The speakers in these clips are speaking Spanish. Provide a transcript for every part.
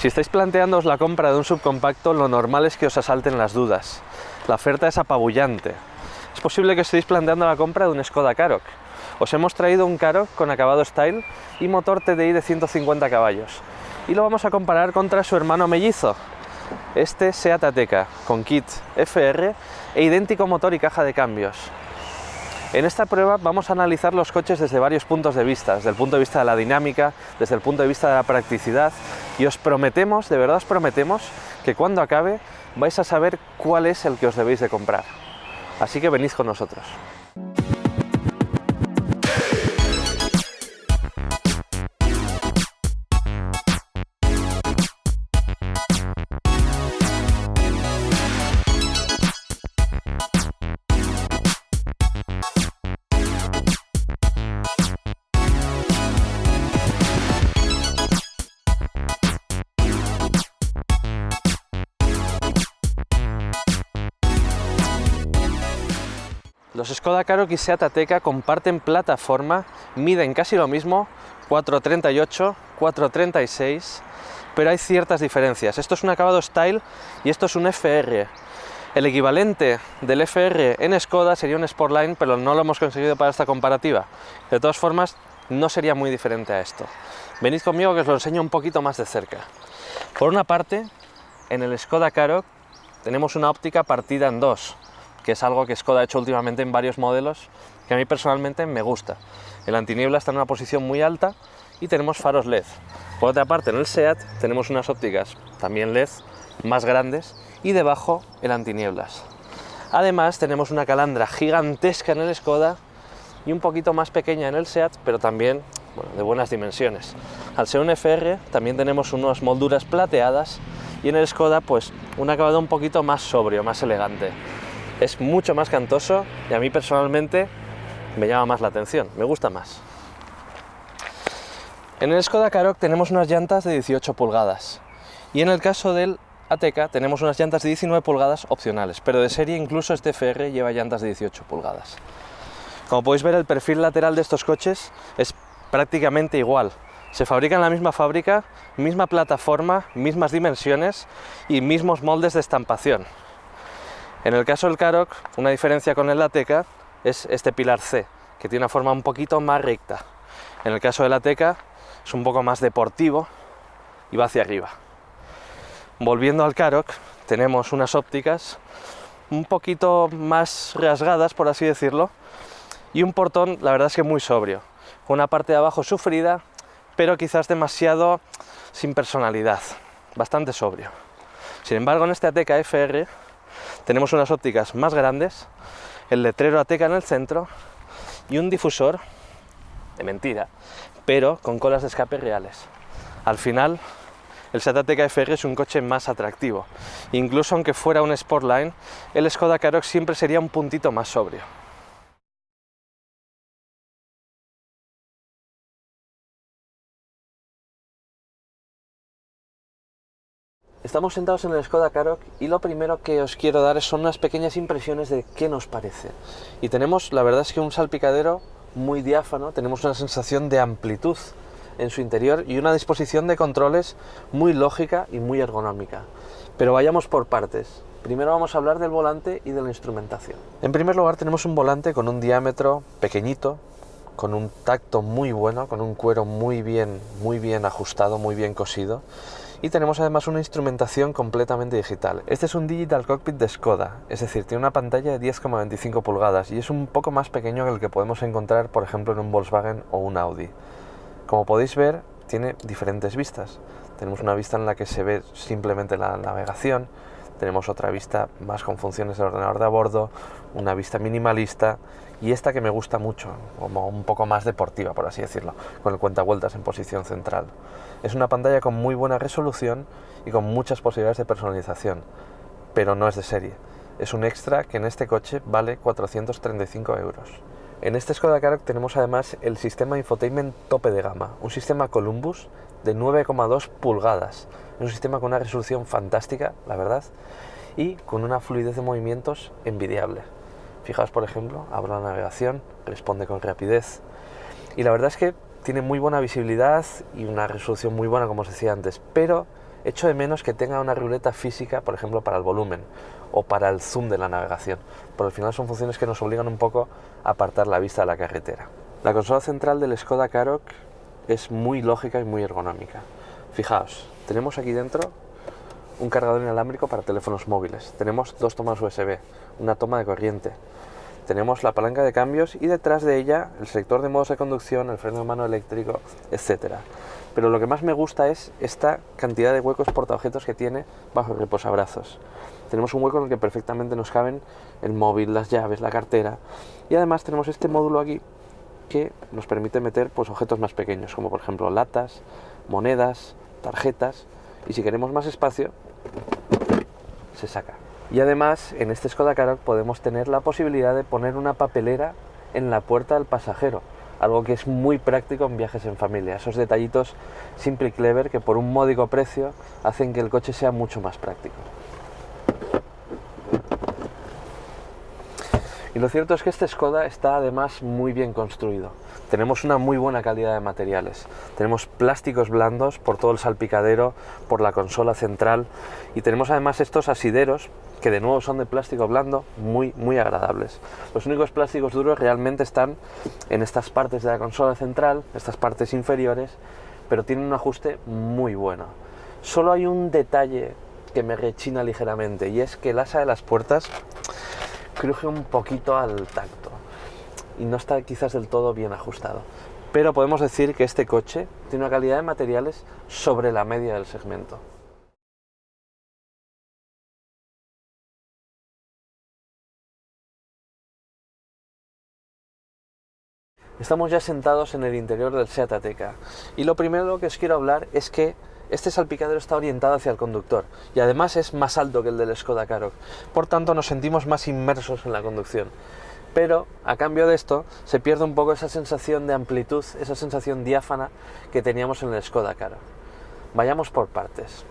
Si estáis planteándoos la compra de un subcompacto, lo normal es que os asalten las dudas. La oferta es apabullante. Es posible que estéis planteando la compra de un Skoda Karoq. Os hemos traído un Karoq con acabado Style y motor TDI de 150 caballos. Y lo vamos a comparar contra su hermano mellizo, este Seat Ateca, con kit FR e idéntico motor y caja de cambios. En esta prueba vamos a analizar los coches desde varios puntos de vista, desde el punto de vista de la dinámica, desde el punto de vista de la practicidad, y os prometemos, de verdad os prometemos, que cuando acabe vais a saber cuál es el que os debéis de comprar. Así que venid con nosotros. Los Skoda Karoq y Seat Ateca comparten plataforma, miden casi lo mismo, 438, 436, pero hay ciertas diferencias. Esto es un acabado Style y esto es un FR. El equivalente del FR en Skoda sería un Sportline, pero no lo hemos conseguido para esta comparativa. De todas formas, no sería muy diferente a esto. Venid conmigo que os lo enseño un poquito más de cerca. Por una parte, en el Skoda Karoq tenemos una óptica partida en dos, que es algo que Skoda ha hecho últimamente en varios modelos, que a mí personalmente me gusta. El antiniebla está en una posición muy alta y tenemos faros LED. Por otra parte, en el Seat tenemos unas ópticas también LED, más grandes, y debajo el antinieblas. Además tenemos una calandra gigantesca en el Skoda y un poquito más pequeña en el Seat, pero también de buenas dimensiones. Al ser un FR también tenemos unas molduras plateadas y en el Skoda pues un acabado un poquito más sobrio, más elegante. Es mucho más cantoso y a mí personalmente me llama más la atención, me gusta más. En el Skoda Karoq tenemos unas llantas de 18 pulgadas y en el caso del Ateca tenemos unas llantas de 19 pulgadas opcionales, pero de serie incluso este FR lleva llantas de 18 pulgadas. Como podéis ver, el perfil lateral de estos coches es prácticamente igual. Se fabrica en la misma fábrica, misma plataforma, mismas dimensiones y mismos moldes de estampación. En el caso del Karoq, una diferencia con el Ateca es este pilar C, que tiene una forma un poquito más recta. En el caso del Ateca es un poco más deportivo y va hacia arriba. Volviendo al Karoq, tenemos unas ópticas un poquito más rasgadas, por así decirlo, y un portón, la verdad es que muy sobrio, con una parte de abajo sufrida, pero quizás demasiado sin personalidad, bastante sobrio. Sin embargo, en este Ateca FR tenemos unas ópticas más grandes, el letrero Ateca en el centro y un difusor de mentira, pero con colas de escape reales. Al final, el Seat Ateca FR es un coche más atractivo. Incluso aunque fuera un Sportline, el Skoda Karoq siempre sería un puntito más sobrio. Estamos sentados en el Skoda Karoq y lo primero que os quiero dar son unas pequeñas impresiones de qué nos parece. Y tenemos, la verdad es que un salpicadero muy diáfano, tenemos una sensación de amplitud en su interior y una disposición de controles muy lógica y muy ergonómica. Pero vayamos por partes. Primero vamos a hablar del volante y de la instrumentación. En primer lugar tenemos un volante con un diámetro pequeñito, con un tacto muy bueno, con un cuero muy bien ajustado, muy bien cosido. Y tenemos además una instrumentación completamente digital. Este es un Digital Cockpit de Skoda, es decir, tiene una pantalla de 10,25 pulgadas y es un poco más pequeño que el que podemos encontrar, por ejemplo, en un Volkswagen o un Audi. Como podéis ver, tiene diferentes vistas. Tenemos una vista en la que se ve simplemente la navegación, tenemos otra vista más con funciones de ordenador de a bordo, una vista minimalista y esta que me gusta mucho, como un poco más deportiva, por así decirlo, con el cuentavueltas en posición central. Es una pantalla con muy buena resolución y con muchas posibilidades de personalización, pero no es de serie. Es un extra que en este coche vale 435 euros. En este Skoda Karoq tenemos además el sistema infotainment tope de gama, un sistema Columbus de 9,2 pulgadas. Es un sistema con una resolución fantástica, la verdad, y con una fluidez de movimientos envidiable. Fijaos, por ejemplo, abro la navegación, responde con rapidez y la verdad es que tiene muy buena visibilidad y una resolución muy buena, como os decía antes, pero echo de menos que tenga una ruleta física, por ejemplo, para el volumen o para el zoom de la navegación. Por al final son funciones que nos obligan un poco a apartar la vista de la carretera. La consola central del Skoda Karoq es muy lógica y muy ergonómica. Fijaos, tenemos aquí dentro un cargador inalámbrico para teléfonos móviles, tenemos dos tomas USB, una toma de corriente, tenemos la palanca de cambios y detrás de ella el selector de modos de conducción, el freno de mano eléctrico, etc. Pero lo que más me gusta es esta cantidad de huecos portaobjetos que tiene bajo el reposabrazos. Tenemos un hueco en el que perfectamente nos caben el móvil, las llaves, la cartera, y además tenemos este módulo aquí que nos permite meter pues, objetos más pequeños, como por ejemplo latas, monedas, tarjetas, y si queremos más espacio, se saca. Y además, en este Skoda Karoq podemos tener la posibilidad de poner una papelera en la puerta del pasajero, algo que es muy práctico en viajes en familia. Esos detallitos simple y clever que por un módico precio hacen que el coche sea mucho más práctico. Y lo cierto es que este Skoda está además muy bien construido. Tenemos una muy buena calidad de materiales. Tenemos plásticos blandos por todo el salpicadero, por la consola central, y tenemos además estos asideros que de nuevo son de plástico blando, muy agradables. Los únicos plásticos duros realmente están en estas partes de la consola central, estas partes inferiores, pero tienen un ajuste muy bueno. Solo hay un detalle que me rechina ligeramente, y es que el asa de las puertas cruje un poquito al tacto y no está quizás del todo bien ajustado, pero podemos decir que este coche tiene una calidad de materiales sobre la media del segmento. Estamos ya sentados en el interior del Seat Ateca y lo primero que os quiero hablar es que este salpicadero está orientado hacia el conductor y además es más alto que el del Skoda Karoq, por tanto nos sentimos más inmersos en la conducción. Pero a cambio de esto se pierde un poco esa sensación de amplitud, esa sensación diáfana que teníamos en el Skoda Karoq. Vayamos por partes.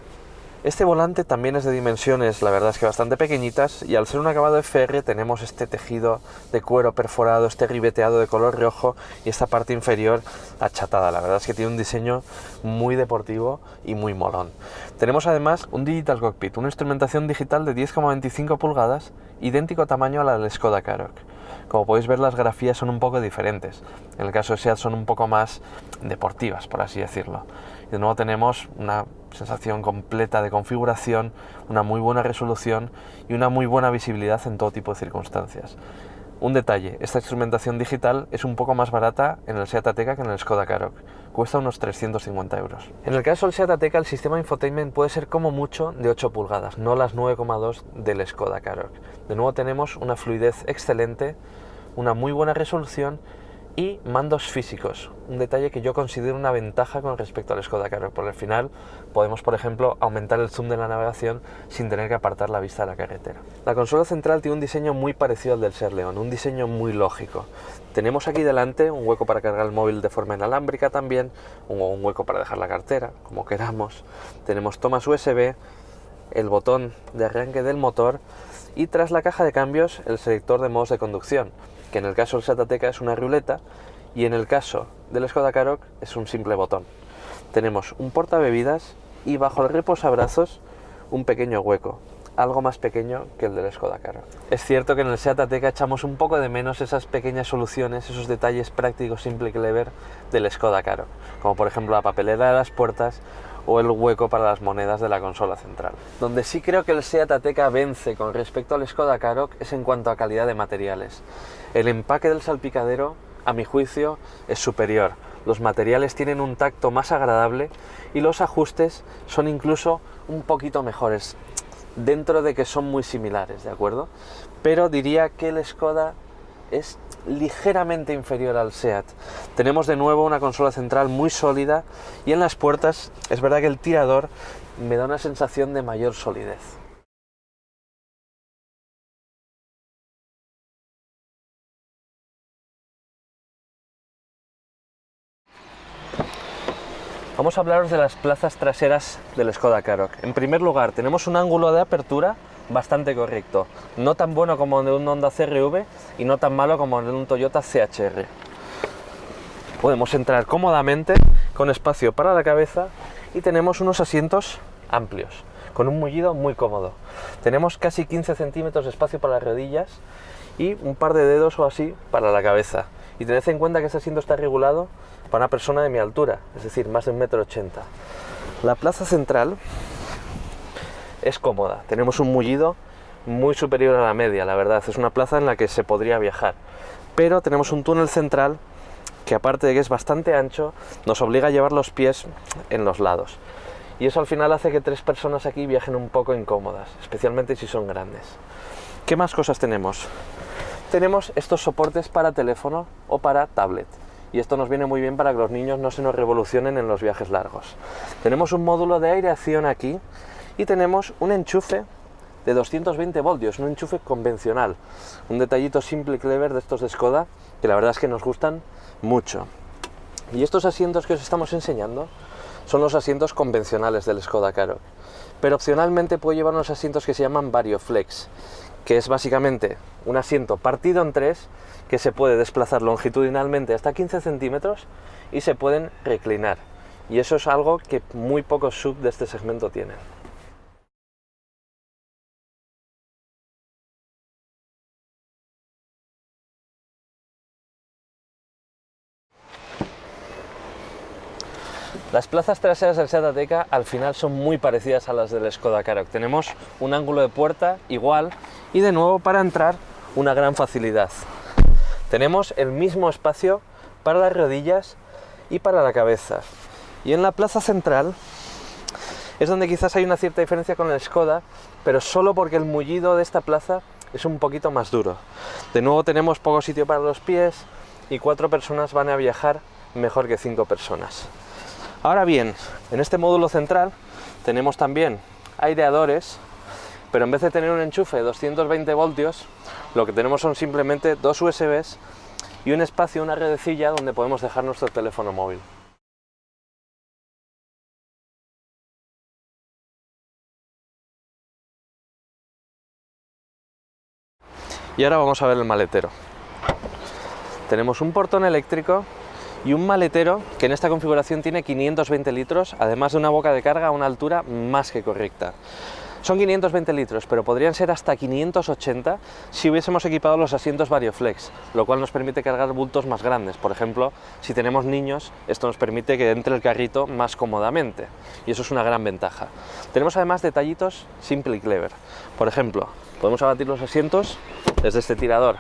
Este volante también es de dimensiones, la verdad es que bastante pequeñitas, y al ser un acabado FR tenemos este tejido de cuero perforado, este ribeteado de color rojo y esta parte inferior achatada. La verdad es que tiene un diseño muy deportivo y muy molón. Tenemos además un Digital Cockpit, una instrumentación digital de 10,25 pulgadas, idéntico tamaño a la del Skoda Karoq. Como podéis ver, las grafías son un poco diferentes. En el caso de SEAT son un poco más deportivas, por así decirlo. Y de nuevo tenemos una sensación completa de configuración, una muy buena resolución y una muy buena visibilidad en todo tipo de circunstancias. Un detalle, esta instrumentación digital es un poco más barata en el Seat Ateca que en el Skoda Karoq. Cuesta unos 350 euros. En el caso del Seat Ateca, el sistema de infotainment puede ser como mucho de 8 pulgadas, no las 9,2 del Skoda Karoq. De nuevo tenemos una fluidez excelente, una muy buena resolución y mandos físicos, un detalle que yo considero una ventaja con respecto al Skoda Karoq, porque al final podemos, por ejemplo, aumentar el zoom de la navegación sin tener que apartar la vista de la carretera. La consola central tiene un diseño muy parecido al del Seat León, un diseño muy lógico. Tenemos aquí delante un hueco para cargar el móvil de forma inalámbrica también, un hueco para dejar la cartera, como queramos. Tenemos tomas USB, el botón de arranque del motor y tras la caja de cambios el selector de modos de conducción, que en el caso del Seat Ateca es una ruleta y en el caso del Skoda Karoq es un simple botón. Tenemos un portabebidas y bajo el reposabrazos un pequeño hueco, algo más pequeño que el del Skoda Karoq. Es cierto que en el Seat Ateca echamos un poco de menos esas pequeñas soluciones, esos detalles prácticos simple y clever del Skoda Karoq, como por ejemplo la papelera de las puertas o el hueco para las monedas de la consola central. Donde sí creo que el Seat Ateca vence con respecto al Skoda Karoq es en cuanto a calidad de materiales. El empaque del salpicadero, a mi juicio, es superior. Los materiales tienen un tacto más agradable y los ajustes son incluso un poquito mejores, dentro de que son muy similares, ¿de acuerdo? Pero diría que el Skoda es ligeramente inferior al Seat. Tenemos de nuevo una consola central muy sólida y en las puertas es verdad que el tirador me da una sensación de mayor solidez. Vamos a hablaros de las plazas traseras del Skoda Karoq. En primer lugar, tenemos un ángulo de apertura bastante correcto, no tan bueno como el de un Honda CR-V y no tan malo como el de un Toyota CHR. Podemos entrar cómodamente con espacio para la cabeza y tenemos unos asientos amplios, con un mullido muy cómodo. Tenemos casi 15 centímetros de espacio para las rodillas y un par de dedos o así para la cabeza. Y tened en cuenta que este asiento está regulado para una persona de mi altura, es decir, más de 1,80 m. La plaza central es cómoda, tenemos un mullido muy superior a la media, la verdad, es una plaza en la que se podría viajar, pero tenemos un túnel central que, aparte de que es bastante ancho, nos obliga a llevar los pies en los lados, y eso al final hace que 3 personas aquí viajen un poco incómodas, especialmente si son grandes. ¿Qué más cosas tenemos? Tenemos estos soportes para teléfono o para tablet, y esto nos viene muy bien para que los niños no se nos revolucionen en los viajes largos. Tenemos un módulo de aireación aquí y tenemos un enchufe de 220 voltios, un enchufe convencional, un detallito simple y clever de estos de Skoda que la verdad es que nos gustan mucho. Y estos asientos que os estamos enseñando son los asientos convencionales del Skoda Karoq, pero opcionalmente puede llevar unos asientos que se llaman Varioflex, que es básicamente un asiento partido en 3 que se puede desplazar longitudinalmente hasta 15 centímetros y se pueden reclinar, y eso es algo que muy pocos SUV de este segmento tienen. Las plazas traseras del Seat Ateca al final son muy parecidas a las del Skoda Karoq. Tenemos un ángulo de puerta igual y, de nuevo, para entrar una gran facilidad. Tenemos el mismo espacio para las rodillas y para la cabeza. Y en la plaza central es donde quizás hay una cierta diferencia con el Skoda, pero solo porque el mullido de esta plaza es un poquito más duro. De nuevo tenemos poco sitio para los pies y 4 personas van a viajar mejor que 5 personas. Ahora bien, en este módulo central tenemos también aireadores, pero en vez de tener un enchufe de 220 voltios, lo que tenemos son simplemente 2 USBs y un espacio, una redecilla donde podemos dejar nuestro teléfono móvil. Y ahora vamos a ver el maletero. Tenemos un portón eléctrico y un maletero que en esta configuración tiene 520 litros, además de una boca de carga a una altura más que correcta. Son 520 litros, pero podrían ser hasta 580 si hubiésemos equipado los asientos Varioflex, lo cual nos permite cargar bultos más grandes. Por ejemplo, si tenemos niños, esto nos permite que entre el carrito más cómodamente, y eso es una gran ventaja. Tenemos además detallitos simple y clever. Por ejemplo, podemos abatir los asientos desde este tirador.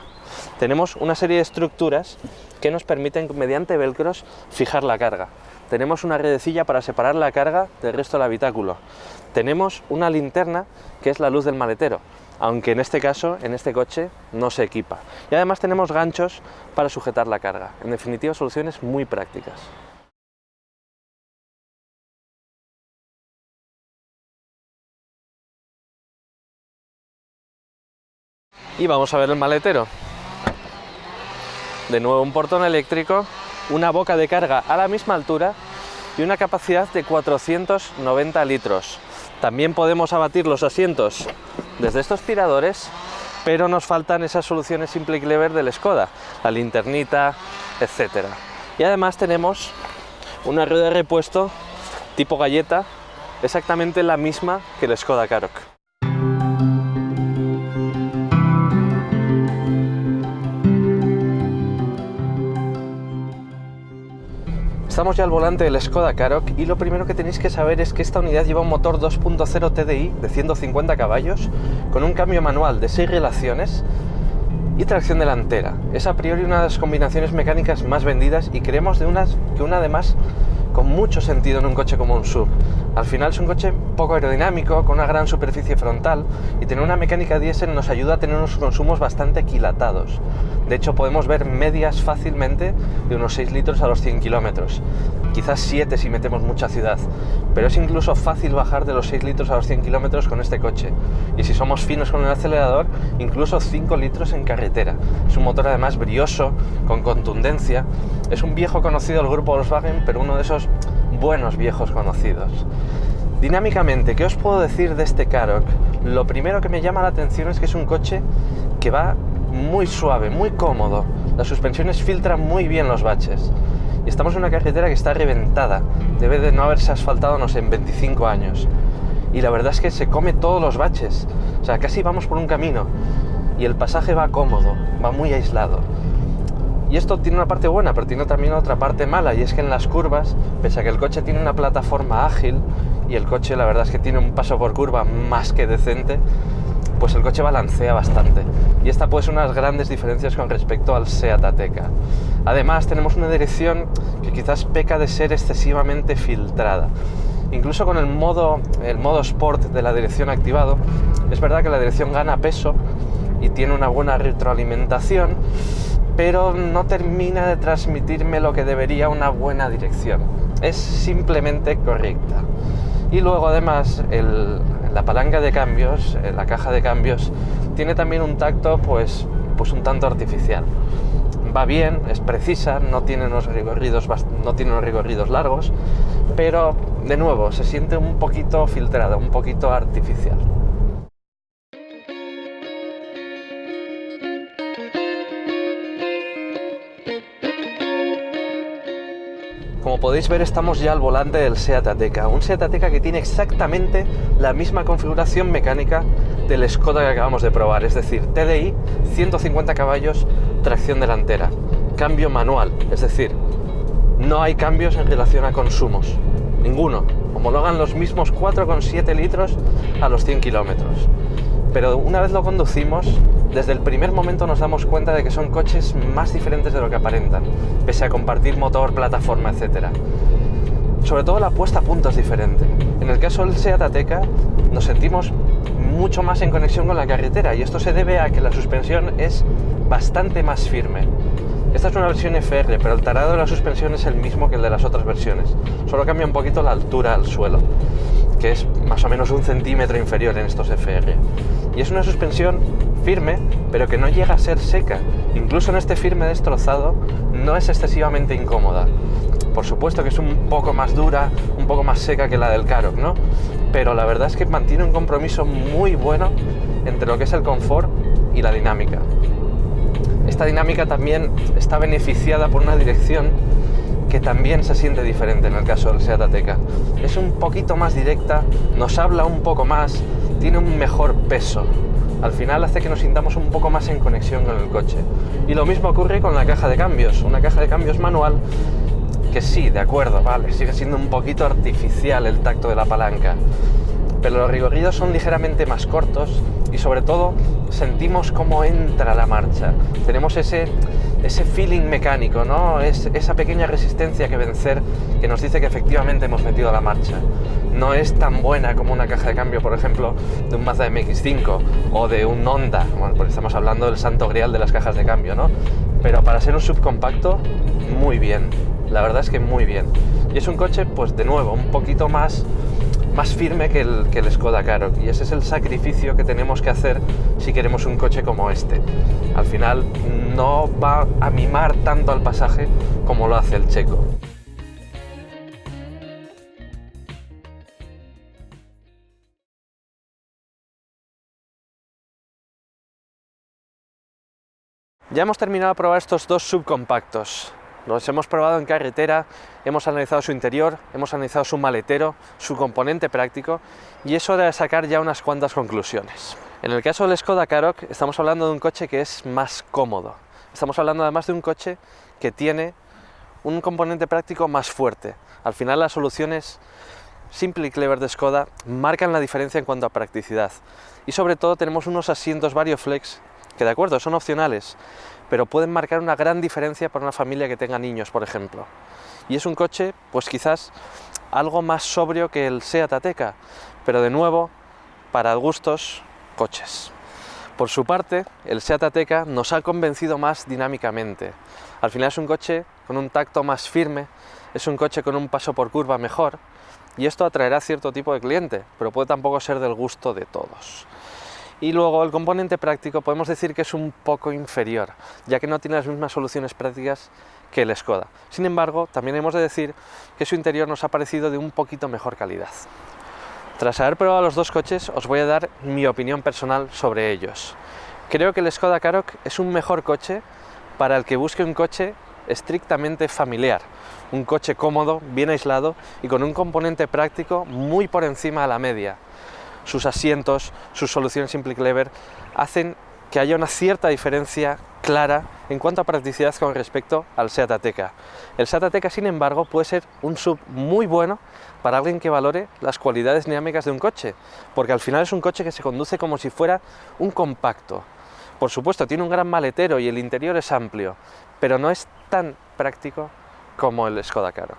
Tenemos una serie de estructuras que nos permiten, mediante velcros, fijar la carga. Tenemos una redecilla para separar la carga del resto del habitáculo. Tenemos una linterna que es la luz del maletero, aunque en este caso, en este coche, no se equipa. Y además tenemos ganchos para sujetar la carga. En definitiva, soluciones muy prácticas. Y vamos a ver el maletero. De nuevo un portón eléctrico, una boca de carga a la misma altura y una capacidad de 490 litros. También podemos abatir los asientos desde estos tiradores, pero nos faltan esas soluciones simple y clever del Skoda, la linternita, etc. Y además tenemos una rueda de repuesto tipo galleta, exactamente la misma que el Skoda Karoq. Estamos ya al volante del Skoda Karoq y lo primero que tenéis que saber es que esta unidad lleva un motor 2.0 TDI de 150 caballos con un cambio manual de 6 relaciones y tracción delantera. Es a priori una de las combinaciones mecánicas más vendidas y creemos que una además con mucho sentido en un coche como un SUV. Al final es un coche poco aerodinámico, con una gran superficie frontal, y tener una mecánica diésel nos ayuda a tener unos consumos bastante aquilatados. De hecho, podemos ver medias fácilmente de unos 6 litros a los 100 kilómetros, quizás 7 si metemos mucha ciudad, pero es incluso fácil bajar de los 6 litros a los 100 kilómetros con este coche, y si somos finos con el acelerador, incluso 5 litros en carretera. Es un motor además brioso, con contundencia. Es un viejo conocido del grupo Volkswagen, pero uno de esos buenos viejos conocidos. Dinámicamente, ¿qué os puedo decir de este Karoq? Lo primero que me llama la atención es que es un coche que va muy suave, muy cómodo. Las suspensiones filtran muy bien los baches. Y estamos en una carretera que está reventada. Debe de no haberse asfaltado, no sé, en 25 años. y la verdad es que se come todos los baches, o sea, casi vamos por un camino y el pasaje va cómodo, va muy aislado. Y esto tiene una parte buena, pero tiene también otra parte mala, y es que en las curvas, pese a que el coche tiene una plataforma ágil y el coche la verdad es que tiene un paso por curva más que decente, pues el coche balancea bastante. Y esta puede ser unas grandes diferencias con respecto al Seat Ateca. Además, tenemos una dirección que quizás peca de ser excesivamente filtrada. Incluso con el modo Sport de la dirección activado, es verdad que la dirección gana peso y tiene una buena retroalimentación, pero no termina de transmitirme lo que debería una buena dirección. Es simplemente correcta. Y luego además la palanca de cambios, la caja de cambios, tiene también un tacto pues un tanto artificial. Va bien, es precisa, no tiene unos recorridos largos, pero de nuevo se siente un poquito filtrada, un poquito artificial. Como podéis ver, estamos ya al volante del Seat Ateca, un Seat Ateca que tiene exactamente la misma configuración mecánica del Skoda que acabamos de probar, es decir, TDI, 150 caballos, tracción delantera, cambio manual, es decir, no hay cambios en relación a consumos, ninguno, homologan los mismos 4,7 litros a los 100 kilómetros. Pero una vez lo conducimos, desde el primer momento nos damos cuenta de que son coches más diferentes de lo que aparentan, pese a compartir motor, plataforma, etc. Sobre todo la puesta a punto es diferente. En el caso del Seat Ateca nos sentimos mucho más en conexión con la carretera, y esto se debe a que la suspensión es bastante más firme. Esta es una versión FR, pero el tarado de la suspensión es el mismo que el de las otras versiones. Solo cambia un poquito la altura al suelo, que es más o menos 1 centímetro inferior en estos FR. Y es una suspensión firme, pero que no llega a ser seca. Incluso en este firme destrozado no es excesivamente incómoda. Por supuesto que es un poco más dura, un poco más seca que la del Karoq, ¿no? Pero la verdad es que mantiene un compromiso muy bueno entre lo que es el confort y la dinámica. Esta dinámica también está beneficiada por una dirección que también se siente diferente en el caso del Seat Ateca. Es un poquito más directa, nos habla un poco más, tiene un mejor peso. Al final hace que nos sintamos un poco más en conexión con el coche. Y lo mismo ocurre con la caja de cambios, una caja de cambios manual que sí, de acuerdo, vale, sigue siendo un poquito artificial el tacto de la palanca, pero los recorridos son ligeramente más cortos y sobre todo sentimos cómo entra la marcha. Tenemos ese feeling mecánico, ¿no? Esa pequeña resistencia que vencer que nos dice que efectivamente hemos metido la marcha. No es tan buena como una caja de cambio, por ejemplo, de un Mazda MX-5 o de un Honda, bueno, porque estamos hablando del santo grial de las cajas de cambio, ¿no? Pero para ser un subcompacto, muy bien. La verdad es que muy bien. Y es un coche, pues de nuevo, un poquito más firme que el Skoda Karoq, y ese es el sacrificio que tenemos que hacer si queremos un coche como este. Al final no va a mimar tanto al pasaje como lo hace el checo. Ya hemos terminado de probar estos dos subcompactos. Los hemos probado en carretera, hemos analizado su interior, hemos analizado su maletero, su componente práctico, y es hora de sacar ya unas cuantas conclusiones. En el caso del Skoda Karoq estamos hablando de un coche que es más cómodo. Estamos hablando además de un coche que tiene un componente práctico más fuerte. Al final las soluciones Simple y Clever de Skoda marcan la diferencia en cuanto a practicidad. Y sobre todo tenemos unos asientos Varioflex que, de acuerdo, son opcionales, pero pueden marcar una gran diferencia para una familia que tenga niños, por ejemplo. Y es un coche, pues quizás algo más sobrio que el Seat Ateca, pero de nuevo, para gustos, coches. Por su parte, el Seat Ateca nos ha convencido más dinámicamente. Al final es un coche con un tacto más firme, es un coche con un paso por curva mejor, y esto atraerá cierto tipo de cliente, pero puede tampoco ser del gusto de todos. Y luego el componente práctico podemos decir que es un poco inferior, ya que no tiene las mismas soluciones prácticas que el Skoda. Sin embargo, también hemos de decir que su interior nos ha parecido de un poquito mejor calidad. Tras haber probado los dos coches, os voy a dar mi opinión personal sobre ellos. Creo que el Skoda Karoq es un mejor coche para el que busque un coche estrictamente familiar, un coche cómodo, bien aislado y con un componente práctico muy por encima de la media. sus asientos, sus soluciones Simple Clever, hacen que haya una cierta diferencia clara en cuanto a practicidad con respecto al Seat Ateca. El Seat Ateca, sin embargo, puede ser un SUV muy bueno para alguien que valore las cualidades dinámicas de un coche, porque al final es un coche que se conduce como si fuera un compacto. Por supuesto, tiene un gran maletero y el interior es amplio, pero no es tan práctico como el Skoda Karoq.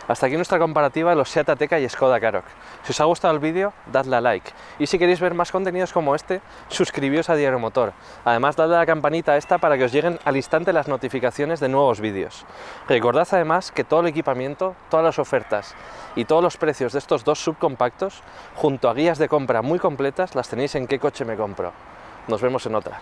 Hasta aquí nuestra comparativa de los Seat Ateca y Skoda Karoq. Si os ha gustado el vídeo, dadle a like. Y si queréis ver más contenidos como este, suscribíos a Diario Motor. Además, dadle a la campanita esta para que os lleguen al instante las notificaciones de nuevos vídeos. Recordad además que todo el equipamiento, todas las ofertas y todos los precios de estos dos subcompactos, junto a guías de compra muy completas, las tenéis en Qué Coche Me Compro. Nos vemos en otra.